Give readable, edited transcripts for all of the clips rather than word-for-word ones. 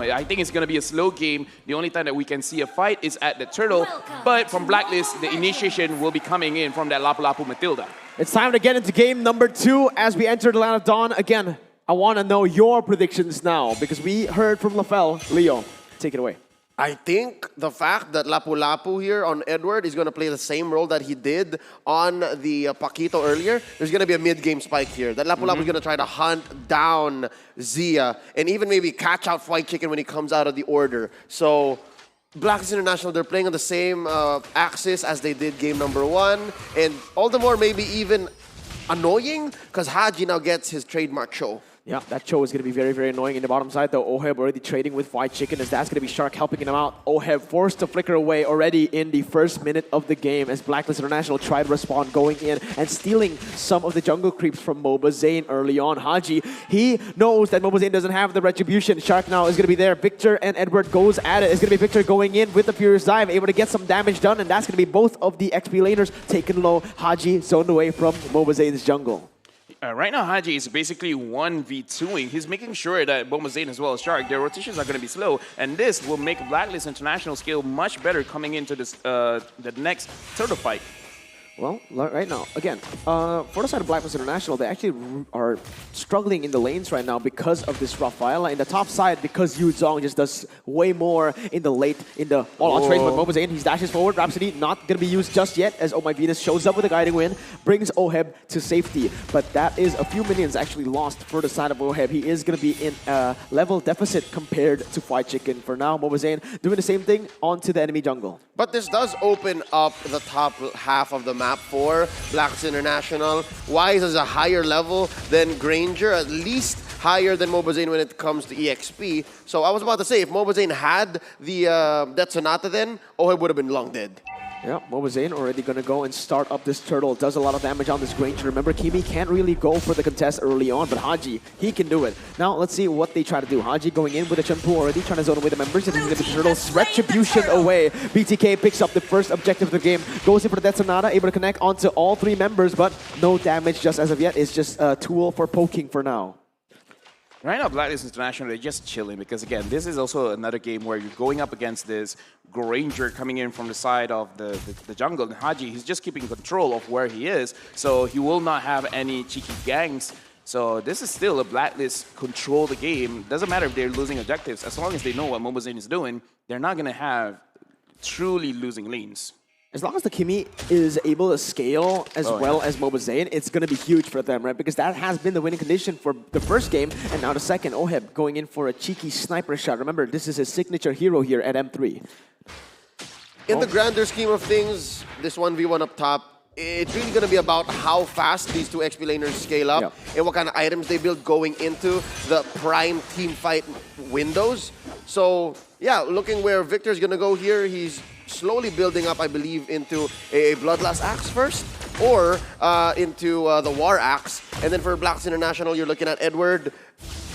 I think it's going to be a slow game. The only time that we can see a fight is at the turtle. But from Blacklist, the initiation will be coming in from that Lapu Lapu Matilda. It's time to get into game number 2 as we enter the Land of Dawn. Again, I want to know your predictions now because we heard from LaFell. Leo, take it away. I think the fact that Lapu Lapu here on Edward is going to play the same role that he did on the Paquito earlier, there's going to be a mid-game spike here. That Lapu Lapu is going to try to hunt down Zia and even maybe catch out White Chicken when he comes out of the order. So Blacklist International, they're playing on the same axis as they did game number 1. And all the more maybe even annoying because Haji now gets his trademark show. Yeah, that show is going to be very, very annoying in the bottom side, though. Oheb already trading with White Chicken as that's going to be Shark helping him out. Oheb forced to flicker away already in the first minute of the game as Blacklist International tried to respond, going in and stealing some of the jungle creeps from Moba Zane early on. Haji, he knows that Moba Zane doesn't have the retribution. Shark now is going to be there. Victor and Edward goes at it. It's going to be Victor going in with the Furious Dive, able to get some damage done, and that's going to be both of the XP laners taken low. Haji zoned away from Moba Zane's jungle. Right now, Haji is basically 1v2ing. He's making sure that Bomazane as well as Shark, their rotations are going to be slow, and this will make Blacklist International scale much better coming into this the next turtle fight. Well, right now, again, for the side of Blacklist International, they actually are struggling in the lanes right now because of this Rafaela. In the top side, because Yu Zhong just does way more in the late, in the all-out trades with Moba Zane. He dashes forward. Rhapsody not going to be used just yet as Oh My Venus shows up with a guiding wind, brings Oheb to safety. But that is a few minions actually lost for the side of Oheb. He is going to be in a level deficit compared to White Chicken. For now, Moba Zane doing the same thing onto the enemy jungle. But this does open up the top half of the map for Blacklist International. Wise is a higher level than Granger, at least higher than Moba Zane when it comes to EXP. So I was about to say, if Moba Zane had the that Sonata then, Oheb would have been long dead. Yeah, Moba Zane already going to go and start up this turtle. Does a lot of damage on this Granger. Remember, Kimi can't really go for the contest early on, but Haji, he can do it. Now, let's see what they try to do. Haji going in with a Chunpu already, trying to zone away the members, and he's going to be Turtle's Retribution away. BTK picks up the first objective of the game, goes in for the Death Sonata, able to connect onto all 3 members, but no damage just as of yet. It's just a tool for poking for now. Right now, Blacklist International, they're just chilling because, again, this is also another game where you're going up against this Granger coming in from the side of the jungle. And Haji, he's just keeping control of where he is, so he will not have any cheeky ganks. So this is still a Blacklist control the game. Doesn't matter if they're losing objectives. As long as they know what Moba Zane is doing, they're not going to have truly losing lanes. As long as the Kimi is able to scale as well as Moba Zane, it's going to be huge for them, right? Because that has been the winning condition for the first game, and now the second. Oheb going in for a cheeky sniper shot. Remember, this is his signature hero here at M3. In the grander scheme of things, this 1v1 up top, it's really going to be about how fast these 2 XP laners scale up and what kind of items they build going into the prime team fight windows. So, yeah, looking where Victor's going to go here, he's slowly building up, I believe, into a Bloodlust Axe first, or into the War Axe. And then for Blacklist International, you're looking at Edward.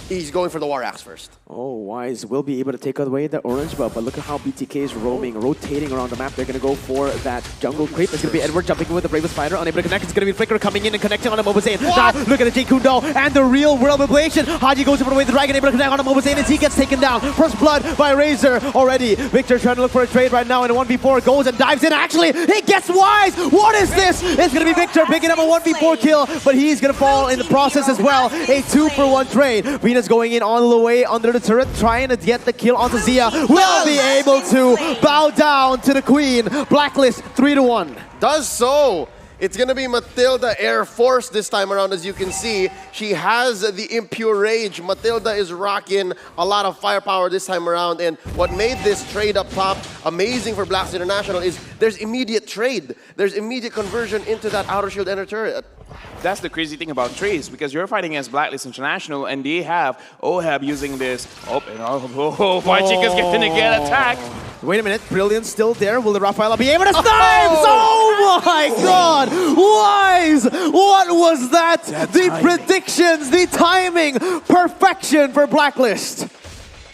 He's going for the War Axe first. Oh, Wise will be able to take away the orange buff, but look at how BTK is roaming, rotating around the map. They're going to go for that jungle creep. It's going to be Edward jumping in with the Bravest Spider, unable to connect. It's going to be Flicker coming in and connecting on the Moba Zane. Now, look at the Jake Kundo and the real world manipulation. Haji goes over the way the Dragon, able to connect on the Moba Zane as he gets taken down. First blood by Razor already. Victor trying to look for a trade right now in a 1v4, goes and dives in. Actually, he gets Wise. What is this? It's going to be Victor picking up a 1v4 kill, but he's going to fall in the process as well. A 2-for-1 trade. Venus going in all the way under the turret, trying to get the kill onto Zia. Will be able to bow down to the Queen. Blacklist 3-1. Does so. It's going to be Matilda Air Force this time around, as you can see. She has the Impure Rage. Matilda is rocking a lot of firepower this time around. And what made this trade up top amazing for Blacklist International is there's immediate trade. There's immediate conversion into that Outer Shield Ender turret. That's the crazy thing about trades, because you're fighting against Blacklist International, and they have Oheb using this. White Chicken's getting to get attacked. Wait a minute, Brilliant's still there. Will the Rafaela be able to snipe? Oh my god! Wise! What was that? The predictions, the timing, perfection for Blacklist.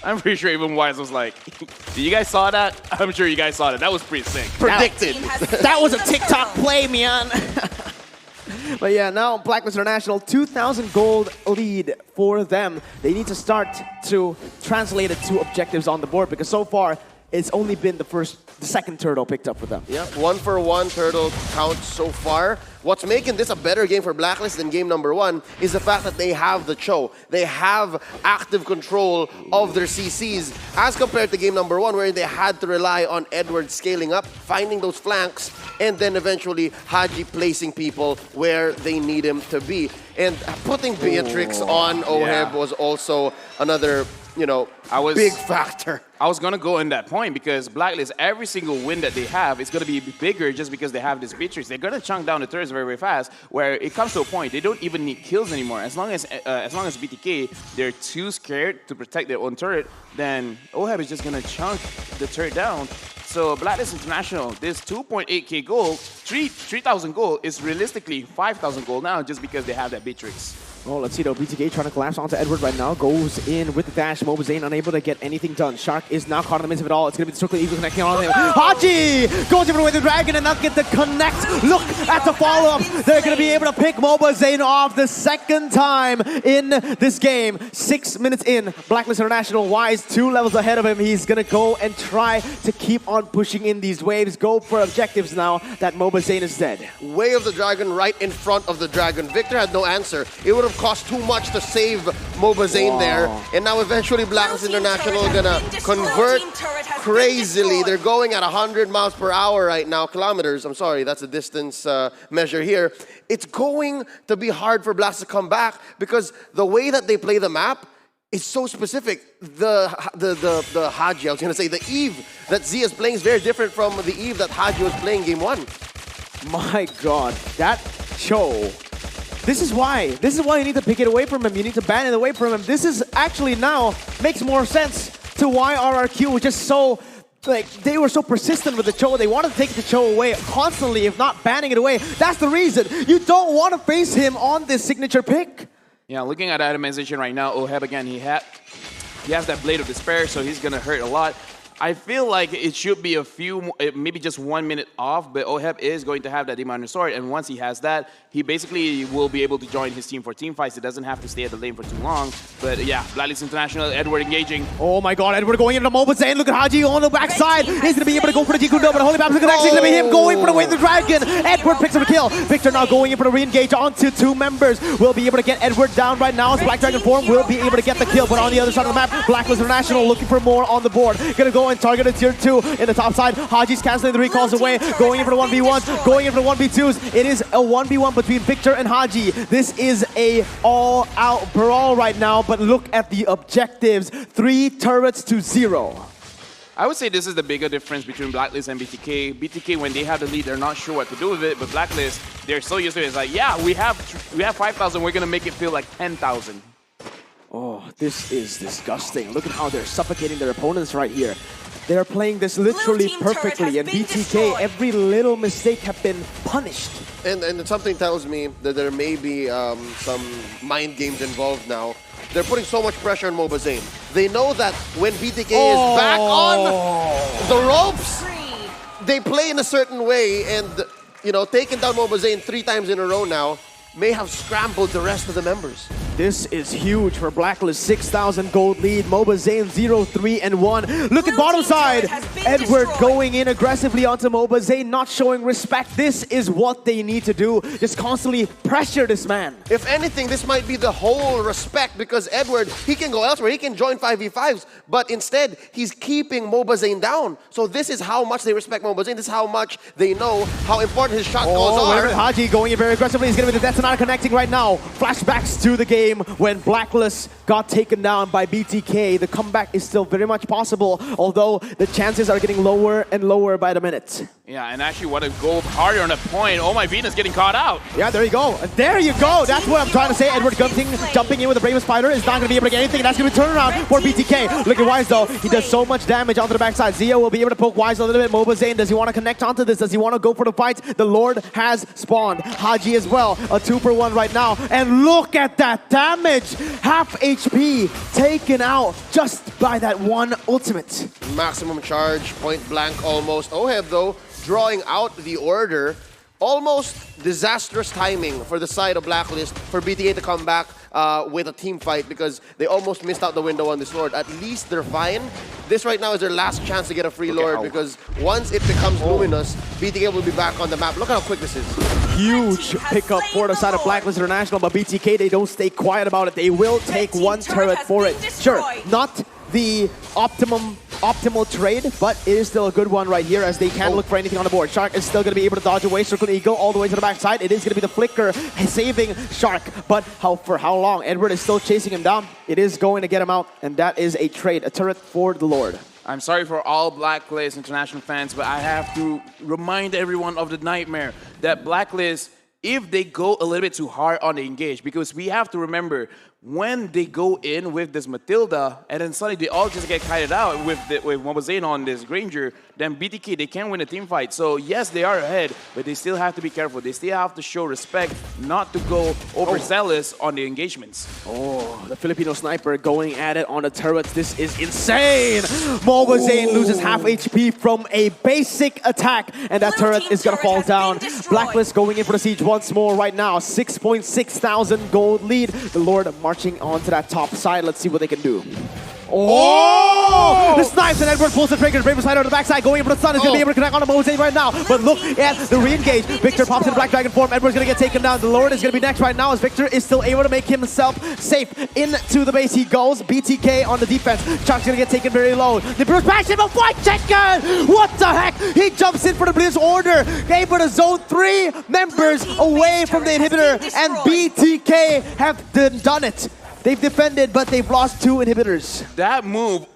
I'm pretty sure even Wise was like, did you guys saw that? I'm sure you guys saw that. That was pretty sick. Predicted. That was a TikTok play, man. But yeah, now Blacklist International, 2,000 gold lead for them. They need to start to translate it to objectives on the board because so far it's only been the second turtle picked up for them. Yeah, 1-for-1 turtle count so far. What's making this a better game for Blacklist than game number 1 is the fact that they have the Cho. They have active control of their CCs as compared to game number 1 where they had to rely on Edward scaling up, finding those flanks, and then eventually Haji placing people where they need him to be. And putting Beatrix on Oheb was also another, big factor. I was going to go in that point because Blacklist, every single win that they have is going to be bigger just because they have this Beatrix. They're going to chunk down the turrets very, very fast where it comes to a point they don't even need kills anymore. As long as BTK, they're too scared to protect their own turret, then Oheb is just going to chunk the turret down. So Blacklist International, this 2.8k gold, 3,000 gold is realistically 5,000 gold now just because they have that Beatrix. Oh, let's see though. BTK trying to collapse onto Edward right now. Goes in with the dash. Mobazane unable to get anything done. Shark is now caught in the midst of it all. It's going to be the circle eagle connecting on him. Haji goes in with the dragon and not get the connect. Look at the follow-up. They're going to be able to pick Mobazane off the second time in this game. 6 minutes in. Blacklist International Wise 2 levels ahead of him. He's going to go and try to keep on pushing in these waves. Go for objectives now that Mobazane is dead. Way of the dragon right in front of the dragon. Victor had no answer. It would have cost too much to save Mobazane there. And now eventually Blacklist International gonna convert crazily. They're going at 100 miles per hour right now. Kilometers, I'm sorry, that's a distance measure here. It's going to be hard for Blast to come back because the way that they play the map is so specific. The Haji, I was gonna say, the Eve that Z is playing is very different from the Eve that Haji was playing game 1. My God, that Cho. This is why you need to pick it away from him. You need to ban it away from him. This is actually now makes more sense to why RRQ was just so, they were so persistent with the Cho. They wanted to take the Cho away constantly, if not banning it away. That's the reason. You don't want to face him on this signature pick. Yeah, looking at itemization right now, Oheb again, he has that Blade of Despair, so he's going to hurt a lot. I feel like it should be a few, maybe just 1 minute off, but Oheb is going to have that Demon Sword, and once he has that, he basically will be able to join his team for team fights. He doesn't have to stay at the lane for too long. But yeah, Blacklist International, Edward engaging. Oh my God, Edward going into the Mobazane. Look at Haji on the backside. He's going to be able to go for the Jikundo, but Holy Babs is going to be him going for the way of the dragon. Edward picks up a kill. Victor now going in for the re-engage onto 2 members. Will be able to get Edward down right now. As Black Dragon form will be able to get the kill, but on the other side of the map, Blacklist International looking for more on the board. Going to go and target a tier 2 in the top side. Haji's canceling the recalls away, going in for the 1v1s, going in for the 1v2s. It is a 1v1 between Victor and Haji. This is a all-out brawl right now, but look at the objectives. 3 turrets to 0. I would say this is the bigger difference between Blacklist and BTK. BTK, when they have the lead, they're not sure what to do with it, but Blacklist, they're so used to it. It's like, yeah, we have 5,000, we're going to make it feel like 10,000. Oh, this is disgusting. Look at how they're suffocating their opponents right here. They're playing this literally perfectly, and BTK, every little mistake have been punished. And something tells me that there may be some mind games involved now. They're putting so much pressure on Mobazane. They know that when BTK is back on the ropes, they play in a certain way, and taking down Mobazane 3 times in a row now may have scrambled the rest of the members. This is huge for Blacklist. 6,000 gold lead. Mobazane 0-3-1. Look at bottom side. Edward going in aggressively onto Mobazane, not showing respect. This is what they need to do. Just constantly pressure this man. If anything, this might be the whole respect because Edward, he can go elsewhere. He can join 5v5s, but instead, he's keeping Mobazane down. So this is how much they respect Mobazane. This is how much they know how important his shot calls are. Haji going in very aggressively. He's going to be the Detonata connecting right now. Flashbacks to the game. When Blacklist got taken down by BTK, the comeback is still very much possible, although the chances are getting lower and lower by the minute. Yeah, and actually what a goal harder on the point. Oh my Venus getting caught out. Yeah, there you go. There you go. That's what I'm trying to say. Edward jumping in with the Bravest Spider is not going to be able to get anything. That's going to be turnaround for BTK. Look at Wise though. He does so much damage onto the backside. Zio will be able to poke Wise a little bit. Mobazane, does he want to connect onto this? Does he want to go for the fight? The Lord has spawned. Haji as well. A 2-for-1 right now. And look at that damage. Half HP taken out just by that one ultimate. Maximum charge, point blank almost. Oheb though, drawing out the order almost disastrous timing for the side of Blacklist for BTA to come back with a team fight because they almost missed out the window on this Lord. At least they're fine. This right now is their last chance to get a free Lord because once it becomes luminous, BTK will be back on the map. Look at how quick this is. Huge pickup for the side of Blacklist International, but BTK, they don't stay quiet about it. They will take one turret for it. Sure, not the optimal trade, but it is still a good one right here as they can't look for anything on the board. Shark is still going to be able to dodge away. Circle Eagle all the way to the backside. It is going to be the Flicker saving Shark, but for how long? Edward is still chasing him down. It is going to get him out, and that is a trade, a turret for the Lord. I'm sorry for all Blacklist International fans, but I have to remind everyone of the nightmare that Blacklist, if they go a little bit too hard on the engage, because we have to remember when they go in with this Matilda and then suddenly they all just get kited out with Mobazane on this Granger, then BTK, they can't win a team fight. So yes, they are ahead, but they still have to be careful. They still have to show respect, not to go overzealous on the engagements. Oh, the Filipino sniper going at it on the turrets. This is insane. Mobazane loses half HP from a basic attack, and that turret is going to fall down. Blacklist going in for the siege once more right now. 6.6 thousand gold lead. The Lord marching onto that top side. Let's see what they can do. Oh! The snipes and Edward pulls the trigger. Brave side on the backside. Going in for the sun is going to be able to connect on the Mosaic right now. But look at the re-engage. Victor pops in Black Dragon form. Edward's going to get taken down. The Lord is going to be next right now as Victor is still able to make himself safe. Into the base he goes. BTK on the defense. Chuck's going to get taken very low. The Bruce bash him a fight chicken! What the heck? He jumps in for the Blizz order. Able to zone 3 members away from the inhibitor. And BTK have done it. They've defended, but they've lost 2 inhibitors. That move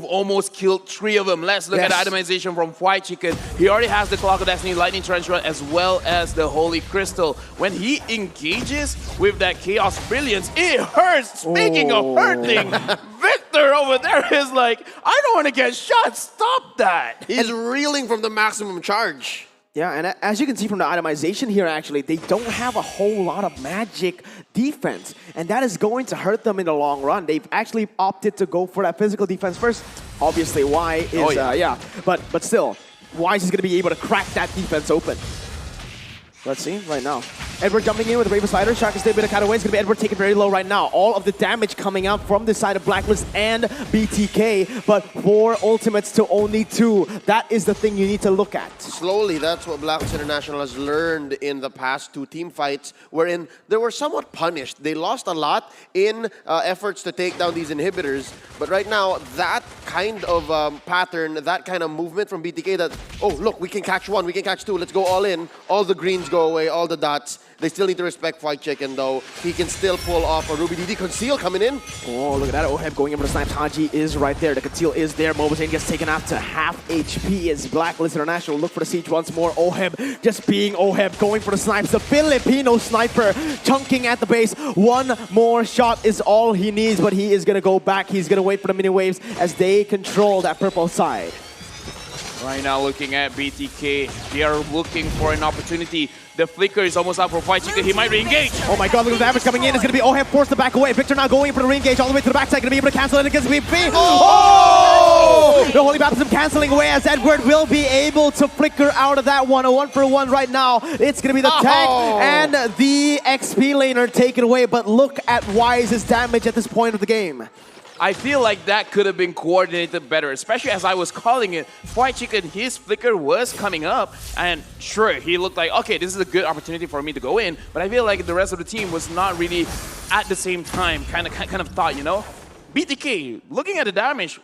almost killed 3 of them. Let's look at the itemization from White Chicken. He already has the Clock of Destiny, Lightning Tarantula, as well as the Holy Crystal. When he engages with that Chaos Brilliance, it hurts. Speaking of hurting, Victor over there is like, I don't want to get shot. Stop that. He's reeling from the maximum charge. Yeah, and as you can see from the itemization here, actually, they don't have a whole lot of magic defense. And that is going to hurt them in the long run. They've actually opted to go for that physical defense first. Obviously, Y is, but still, Wise is going to be able to crack that defense open. Let's see right now. Edward jumping in with the Raven Slider. Shark is still a bit of cut away. It's going to be Edward taken very low right now. All of the damage coming out from this side of Blacklist and BTK, but 4 ultimates to only 2. That is the thing you need to look at. Slowly, that's what Blacklist International has learned in the past 2 team fights, wherein they were somewhat punished. They lost a lot in efforts to take down these inhibitors, but right now, that kind of pattern, that kind of movement from BTK that, oh, look, we can catch 1, we can catch 2, let's go all in. All the greens go away, all the dots. They still need to respect White Chicken, though. He can still pull off a Ruby DD. Conceal coming in. Oh, look at that. Oheb going in for the snipes. Haji is right there. The Conceal is there. Mobazane gets taken out to half HP as Blacklist International look for the siege once more. Oheb just being Oheb, going for the snipes. The Filipino sniper chunking at the base. 1 more shot is all he needs, but he is going to go back. He's going to wait for the mini waves as they control that purple side. Right now, looking at BTK, they are looking for an opportunity. The Flicker is almost out for White Chicken. He might re-engage. Oh my god, look at the damage coming in. It's going to be Oheb forced to back away. Victor now going for the re-engage all the way to the backside. Going to be able to cancel it against BP. Oh! The Holy Baptism canceling away as Edward will be able to flicker out of that one. A 1-for-1 right now. It's going to be the tag and the XP laner taken away. But look at Wise's damage at this point of the game. I feel like that could have been coordinated better, especially as I was calling it. White Chicken, his Flicker was coming up, and sure, he looked like, okay, this is a good opportunity for me to go in, but I feel like the rest of the team was not really at the same time, kind of thought, you know? BTK, looking at the damage,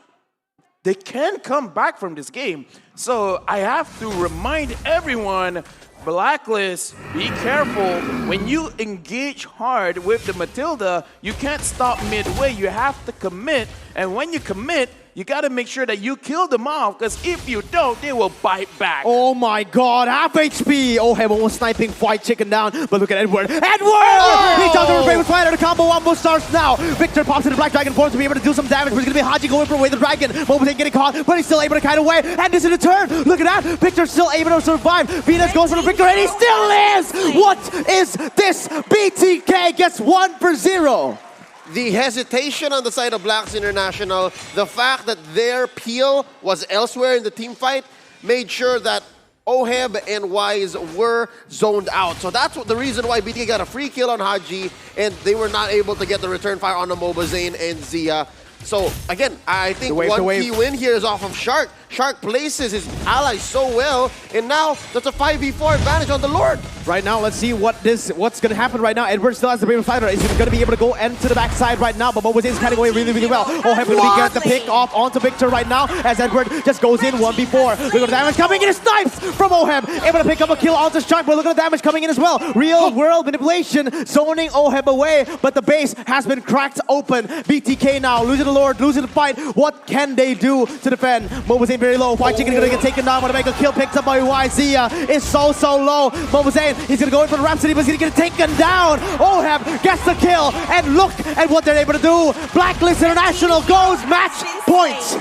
they can come back from this game. So I have to remind everyone, Blacklist, be careful. When you engage hard with the Matilda, you can't stop midway. You have to commit. And when you commit, you got to make sure that you kill them off, because if you don't, they will bite back. Oh my god, half HP! Oheb almost sniping White Chicken down, but look at Edward. Edward! Oh! He does the Raven Fighter, the combo almost starts now. Victor pops into Black Dragon form to be able to do some damage, but it's going to be Haji going for away the Dragon. Mobazane getting caught, but he's still able to kite away, and this is the turn. Look at that, Victor's still able to survive. Venus goes for the Victor, and he still is! What is this? BTK gets 1-for-0. The hesitation on the side of Blacks International, the fact that their peel was elsewhere in the team fight, made sure that Oheb and Wise were zoned out. So that's the reason why BTK got a free kill on Haji, and they were not able to get the return fire on the Mobazane and Zia. So, again, I think one key win here is off of Shark. Shark places his allies so well, and now that's a 5v4 advantage on the Lord. Right now, let's see what's going to happen right now. Edward still has the Brave Fighter. Is he going to be able to go into the backside right now? But Mobazane is kind of going really, really well. Oheb going to get the pick off onto Victor right now as Edward just goes in 1v4. Look at the damage coming in. It snipes from Oheb. Able to pick up a kill onto Shark, but look at the damage coming in as well. Real world manipulation zoning Oheb away, but the base has been cracked open. BTK now losing the Lord, losing the fight. What can they do to defend? Mobazane very low. White Chicken gonna get taken down. Want to make a kill picked up by YZ. Is so low. Mobazane, he's gonna go in for the Rhapsody, but he's gonna get taken down. Oheb gets the kill, and look at what they're able to do. Blacklist International goes match point.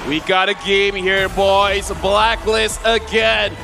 We got a game here, boys. Blacklist again.